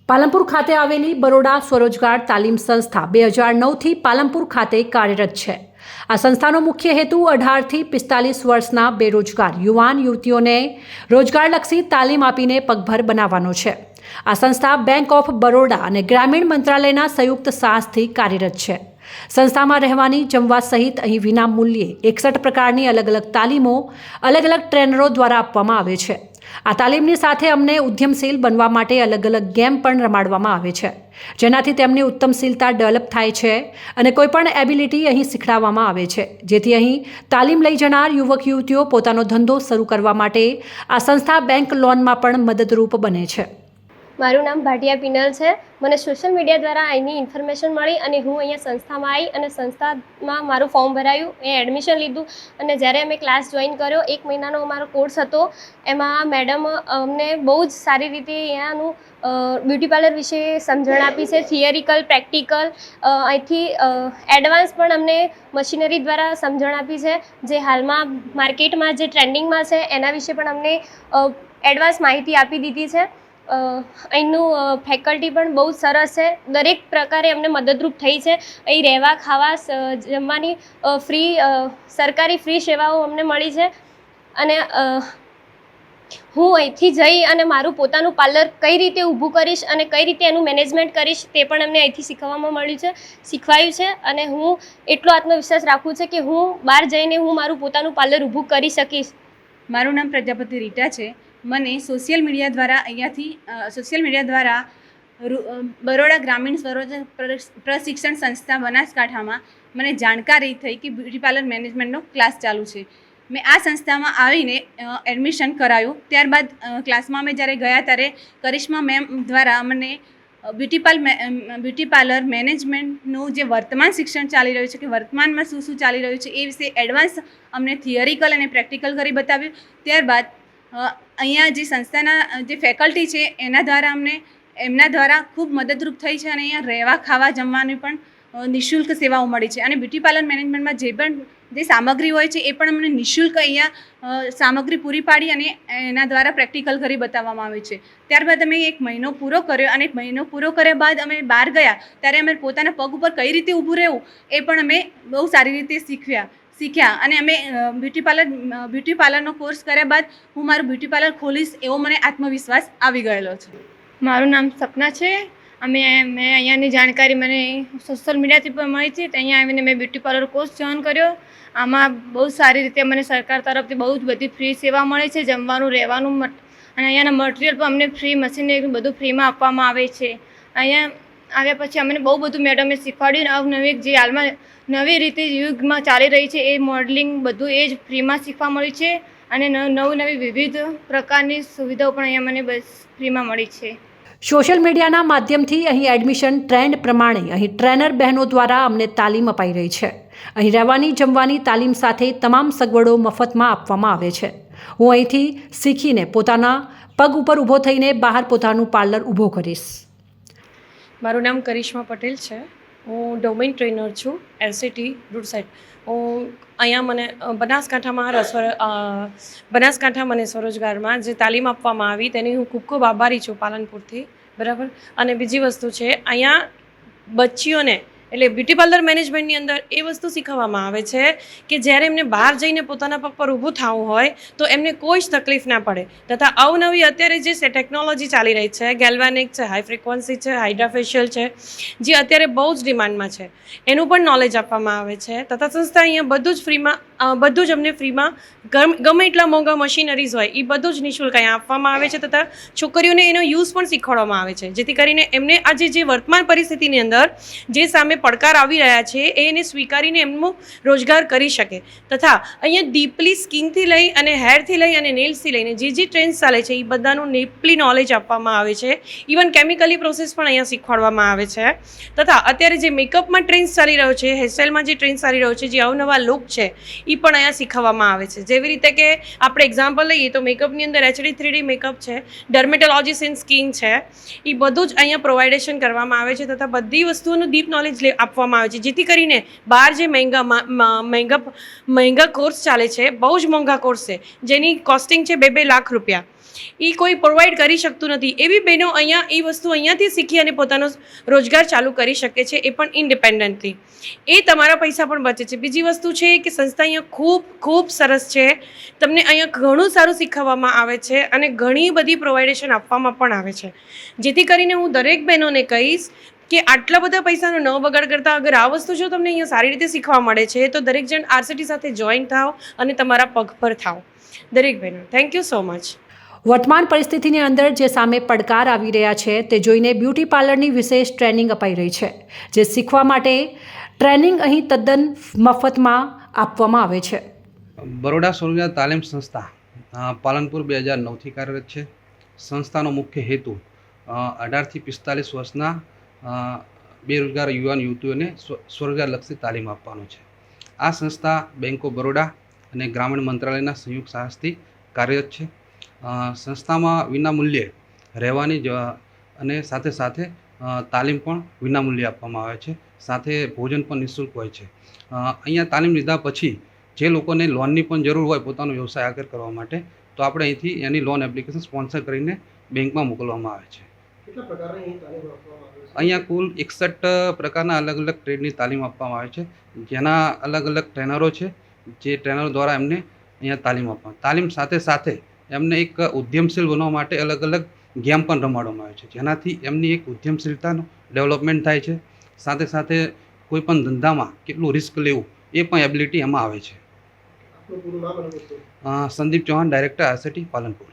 પાલનપુર ખાતે આવેલી બરોડા સ્વરોજગાર તાલીમ સંસ્થા 2009થી પાલનપુર ખાતે કાર્યરત છે। આ સંસ્થાનો મુખ્ય હેતુ 18થી 45 વર્ષના બેરોજગાર યુવાન યુવતીઓને રોજગારલક્ષી તાલીમ આપીને પગભર બનાવવાનો છે। આ સંસ્થા બેંક ઓફ બરોડા અને ગ્રામીણ મંત્રાલયના સંયુક્ત સાહસથી કાર્યરત છે। સંસ્થામાં રહેવાની, જમવા સહિત અહીં વિના મૂલ્યે 61 પ્રકારની અલગ અલગ તાલીમો અલગ અલગ ટ્રેનરો દ્વારા આપવામાં આવે છે। આ તાલીમની સાથે અમને ઉદ્યમશીલ બનવા માટે અલગ અલગ ગેમ પણ રમાડવામાં આવે છે, જેનાથી તેમની ઉત્તમશીલતા ડેવલપ થાય છે અને કોઈપણ એબિલિટી અહીં શીખડાવવામાં આવે છે, જેથી અહીં તાલીમ લઈ જનાર યુવક યુવતીઓ પોતાનો ધંધો શરૂ કરવા માટે આ સંસ્થા બેંક લોનમાં પણ મદદરૂપ બને છે। મારું નામ ભાટિયા પિનલ છે। મને સોશિયલ મીડિયા દ્વારા અહીંની ઇન્ફોર્મેશન મળી અને હું અહીંયા સંસ્થામાં આવી અને સંસ્થામાં મારું ફોર્મ ભરાયું, એ એડમિશન લીધું અને જ્યારે અમે ક્લાસ જોઈન કર્યો 1 મહિનાનો અમારો કોર્સ હતો। એમાં મેડમ અમને બહુ જ સારી રીતે અહીંયાનું બ્યુટી પાર્લર વિશે સમજણ આપી છે, થિયરિકલ, પ્રેક્ટિકલ, અહીંથી એડવાન્સ પણ અમને મશીનરી દ્વારા સમજણ આપી છે, જે હાલમાં માર્કેટમાં જે ટ્રેન્ડિંગમાં છે એના વિશે પણ અમને એડવાન્સ માહિતી આપી દીધી છે। અહીંનું ફેકલ્ટી પણ બહુ સરસ છે, દરેક પ્રકારે અમને મદદરૂપ થઈ છે। અહીં રહેવા, ખાવા, જમવાની ફ્રી સરકારી ફ્રી સેવાઓ અમને મળી છે અને હું અહીંથી જઈ અને મારું પોતાનું પાર્લર કઈ રીતે ઊભું કરીશ અને કઈ રીતે એનું મેનેજમેન્ટ કરીશ તે પણ અમને અહીંથી શીખવાયું છે અને હું એટલો આત્મવિશ્વાસ રાખું છું કે હું બહાર જઈને હું મારું પોતાનું પાર્લર ઊભું કરી શકીશ। મારું નામ પ્રજાપતિ રીટા છે। મને સોશિયલ મીડિયા દ્વારા બરોડા ગ્રામીણ સ્વરોજગાર પ્રશિક્ષણ સંસ્થા બનાસકાંઠામાં મને જાણકારી થઈ કે બ્યુટી પાર્લર મેનેજમેન્ટનો ક્લાસ ચાલુ છે। મેં આ સંસ્થામાં આવીને એડમિશન કરાયું। ત્યારબાદ ક્લાસમાં અમે જ્યારે ગયા ત્યારે કરિશ્મા મેમ દ્વારા અમને બ્યુટી પાર્લર મેનેજમેન્ટનું જે વર્તમાન શિક્ષણ ચાલી રહ્યું છે કે વર્તમાનમાં શું શું ચાલી રહ્યું છે એ વિશે એડવાન્સ અમને થિયરિકલ અને પ્રેક્ટિકલ કરી બતાવ્યું। ત્યારબાદ અહીંયા જે સંસ્થાના જે ફેકલ્ટી છે એમના દ્વારા ખૂબ મદદરૂપ થઈ છે અને અહીંયા રહેવા, ખાવા, જમવાની પણ નિઃશુલ્ક સેવાઓ મળી છે અને બ્યુટી પાર્લર મેનેજમેન્ટમાં જે સામગ્રી હોય છે એ પણ અમને નિઃશુલ્ક અહીંયા સામગ્રી પૂરી પાડી અને એના દ્વારા પ્રેક્ટિકલ કરી બતાવવામાં આવે છે। ત્યારબાદ અમે 1 મહિનો પૂરો કર્યો અને 1 મહિનો પૂરો કર્યા બાદ અમે બહાર ગયા ત્યારે અમે પોતાના પગ ઉપર કઈ રીતે ઊભું રહેવું એ પણ અમે બહુ સારી રીતે શીખ્યા અને અમે બ્યુટી પાર્લરનો કોર્સ કર્યા બાદ હું મારું બ્યુટી પાર્લર ખોલીશ એવો મને આત્મવિશ્વાસ આવી ગયેલો છે। મારું નામ સપના છે। મેં અહીંયાની જાણકારી મને સોશિયલ મીડિયાથી પણ મળી છે, તો અહીંયા આવીને મેં બ્યુટી પાર્લર કોર્સ જોઈન કર્યો। આમાં બહુ સારી રીતે મને સરકાર તરફથી બહુ જ બધી ફ્રી સેવા મળે છે, જમવાનું, રહેવાનું અને અહીંયાના મટીરિયલ પણ અમને ફ્રી, મશીનરી બધું ફ્રીમાં આપવામાં આવે છે। અહીંયા આવ્યા પછી અમને બહુ બધું મેડમે શીખવાડ્યું। અવનવી જે હાલમાં નવી રીતે યુગમાં ચાલી રહી છે એ મોડલિંગ બધું એ જ ફ્રીમાં શીખવા મળ્યું છે અને નવી વિવિધ પ્રકારની સુવિધાઓ પણ અહીંયા મને બસ ફ્રીમાં મળી છે। સોશિયલ મીડિયાના માધ્યમથી અહીં એડમિશન ટ્રેન્ડ પ્રમાણે અહીં ટ્રેનર બહેનો દ્વારા અમને તાલીમ અપાઈ રહી છે। અહીં રહેવાની, જમવાની તાલીમ સાથે તમામ સગવડો મફતમાં આપવામાં આવે છે। હું અહીંથી શીખીને પોતાના પગ ઉપર ઊભો થઈને બહાર પોતાનું પાર્લર ઊભો કરીશ। મારું નામ કરિશ્મા પટેલ છે। હું ડોમેઇન ટ્રેનર છું, એલસીટી રૂટ સાઇડ। હું અહીંયા મને બનાસકાંઠા મને સ્વરોજગારમાં જે તાલીમ આપવામાં આવી તેની હું ખૂબ ખૂબ આભારી છું પાલનપુરથી, બરાબર। અને બીજી વસ્તુ છે, અહીંયા બચ્ચીઓને એટલે બ્યુટી પાર્લર મેનેજમેન્ટની અંદર એ વસ્તુ શીખવવામાં આવે છે કે જ્યારે એમને બહાર જઈને પોતાના પગ પર ઊભું થવું હોય તો એમને કોઈ જ તકલીફ ના પડે, તથા અવનવી અત્યારે જે ટેકનોલોજી ચાલી રહી છે, ગેલ્વાનિક છે, હાઈ ફ્રિકવન્સી છે, હાઇડ્રા ફેશિયલ છે, જે અત્યારે બહુ જ ડિમાન્ડમાં છે, એનું પણ નોલેજ આપવામાં આવે છે। તથા સંસ્થા અહીંયા બધું જ અમને ફ્રીમાં ગમે એટલા મોંઘા મશીનરીઝ હોય એ બધું જ નિઃશુલ્ક અહીંયા આપવામાં આવે છે, તથા છોકરીઓને એનો યુઝ પણ શીખવાડવામાં આવે છે, જેથી કરીને એમને આજે જે વર્તમાન પરિસ્થિતિની અંદર જે સામે પડકાર આવી રહ્યા છે એને સ્વીકારીને એમનું રોજગાર કરી શકે। તથા અહીંયા ડીપલી સ્કિનથી લઈ અને હેરથી લઈ અને નેલ્સથી લઈને જે ટ્રેન્ડ્સ ચાલે છે એ બધાનું ડીપલી નોલેજ આપવામાં આવે છે। ઇવન કેમિકલી પ્રોસેસ પણ અહીંયા શીખવાડવામાં આવે છે। તથા અત્યારે જે મેકઅપમાં ટ્રેન્ડ્સ ચાલી રહ્યો છે, હેરસ્ટાઇલમાં જે ટ્રેન્ડ ચાલી રહ્યો છે, જે અવનવા લુક છે એ પણ અહીંયા શીખવવામાં આવે છે। જેવી રીતે કે આપણે એક્ઝામ્પલ લઈએ તો મેકઅપની અંદર HD 3D મેકઅપ છે, ડર્મેટોલોજીસ ઇન સ્કિન છે, એ બધું જ અહીંયા પ્રોવાઇડેશન કરવામાં આવે છે, તથા બધી વસ્તુઓનું ડીપ નોલેજ આપવામાં આવે છે, જેથી કરીને બહાર જે મહેંગા કોર્સ ચાલે છે, બહુ જ મોંઘા કોર્સ છે, જેની કોસ્ટિંગ છે 2-2 લાખ રૂપિયા, એ કોઈ પ્રોવાઈડ કરી શકતું નથી. એવી બહેનો અહીંયા એ વસ્તુ અહીંયાથી શીખી અને પોતાનો રોજગાર ચાલુ કરી શકે છે, એ પણ ઇન્ડિપેન્ડન્ટલી. એ તમારા પૈસા પણ બચે છે. બીજી વસ્તુ છે કે સંસ્થા અહીંયા ખૂબ ખૂબ સરસ છે. તમને અહીંયા ઘણું સારું શીખવવામાં આવે છે અને ઘણી બધી પ્રોવાઇડેશન આપવામાં પણ આવે છે, જેથી કરીને હું દરેક બહેનોને કહીશ કે આટલા બધા પૈસાનો ન બગાડ કરતા અગર આ વસ્તુ જો તમને અહીંયા સારી રીતે શીખવા મળે છે તો દરેક જણ આરસીટી સાથે જોઈન થાવ અને તમારા પગ પર થાવ. દરેક બહેનો, થેન્ક યુ સો મચ. વર્તમાન પરિસ્થિતિની અંદર જે સામે પડકાર આવી રહ્યા છે તે જોઈને બ્યુટી પાર્લરની વિશેષ ટ્રેનિંગ અપાઈ રહી છે, જે શીખવા માટે ટ્રેનિંગ અહીં તદ્દન મફતમાં આપવામાં આવે છે. બરોડા સ્વરોજગાર તાલીમ સંસ્થા પાલનપુર 2009થી કાર્યરત છે. સંસ્થાનો મુખ્ય હેતુ 18થી 45 વર્ષના બેરોજગાર યુવાન યુવતીઓને સ્વરોજગારલક્ષી તાલીમ આપવાનો છે. આ સંસ્થા બેંક ઓફ બરોડા અને ગ્રામીણ મંત્રાલયના સંયુક્ત સાહસથી કાર્યરત છે. સંસ્થામાં વિનામૂલ્યે રહેવાની અને સાથે સાથે તાલીમ પણ વિનામૂલ્યે આપવામાં આવે છે. સાથે ભોજન પણ નિઃશુલ્ક હોય છે. અહીંયા તાલીમ લીધા પછી જે લોકોને લોનની પણ જરૂર હોય પોતાનો વ્યવસાય આગળ કરવા માટે, તો આપણે અહીંથી એની લોન એપ્લિકેશન સ્પોન્સર કરીને બેંકમાં મોકલવામાં આવે છે. અહીંયા કુલ 61 પ્રકારના અલગ અલગ ટ્રેડની તાલીમ આપવામાં આવે છે, જેના અલગ અલગ ટ્રેનરો છે, જે ટ્રેનરો દ્વારા એમને અહીંયા તાલીમ આપવામાં. તાલીમ સાથે સાથે એમને એક ઉદ્યમશીલ બનવા માટે અલગ અલગ ગેમ પણ રમાડવામાં આવે છે, જેનાથી એમની એક ઉદ્યમશીલતાનું ડેવલપમેન્ટ થાય છે. સાથે સાથે કોઈ પણ ધંધામાં કેટલું રિસ્ક લેવું એ પણ એબિલિટી એમાં આવે છે. Sandeep Chauhan, director RCT Palanpur.